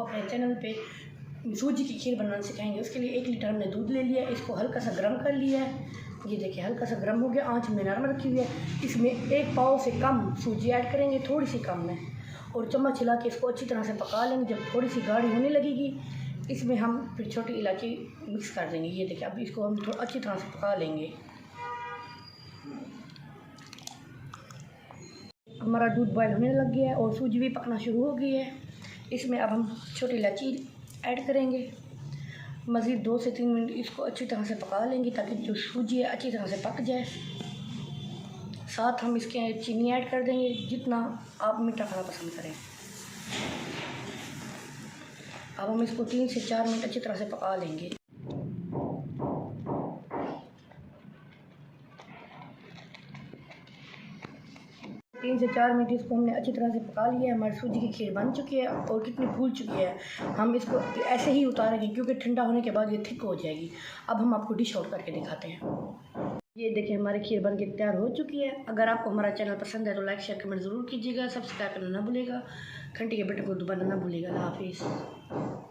अपने चैनल पे सूजी की खीर बनाना सिखाएंगे। उसके लिए 1 लीटर हमने दूध ले लिया है, इसको हल्का सा गर्म कर लिया है। ये देखिए हल्का सा गर्म हो गया, आँच में नरम रखी हुई है। इसमें 1 पाव से कम सूजी ऐड करेंगे, थोड़ी सी कम में, और चम्मच हिला के इसको अच्छी तरह से पका लेंगे। जब थोड़ी सी गाढ़ी होने लगेगी इसमें हम फिर छोटी इलायची मिक्स कर देंगे। ये देखिए अब इसको हम थोड़ा अच्छी तरह से पका लेंगे। हमारा दूध बॉयल होने लग गया है और सूजी भी पकना शुरू हो गई है। इसमें अब हम छोटी इलायची ऐड करेंगे। मज़ीद 2 से 3 मिनट इसको अच्छी तरह से पका लेंगे ताकि जो सूजी है अच्छी तरह से पक जाए। साथ हम इसके चीनी ऐड कर देंगे जितना आप मीठा खाना पसंद करें। अब हम इसको 3 से 4 मिनट अच्छी तरह से पका लेंगे। 3 से 4 मिनट इसको हमने अच्छी तरह से पका लिया है। हमारी सूजी की खीर बन चुकी है और कितनी फूल चुकी है। हम इसको ऐसे ही उतारेंगे क्योंकि ठंडा होने के बाद ये थिक हो जाएगी। अब हम आपको डिश आउट करके दिखाते हैं। ये देखिए हमारी खीर बन के तैयार हो चुकी है। अगर आपको हमारा चैनल पसंद है तो लाइक शेयर कमेंट ज़रूर कीजिएगा। सब्सक्राइब करना ना भूलिएगा, घंटी के बटन को दबाना ना भूलिएगा। अल्लाह हाफिज़।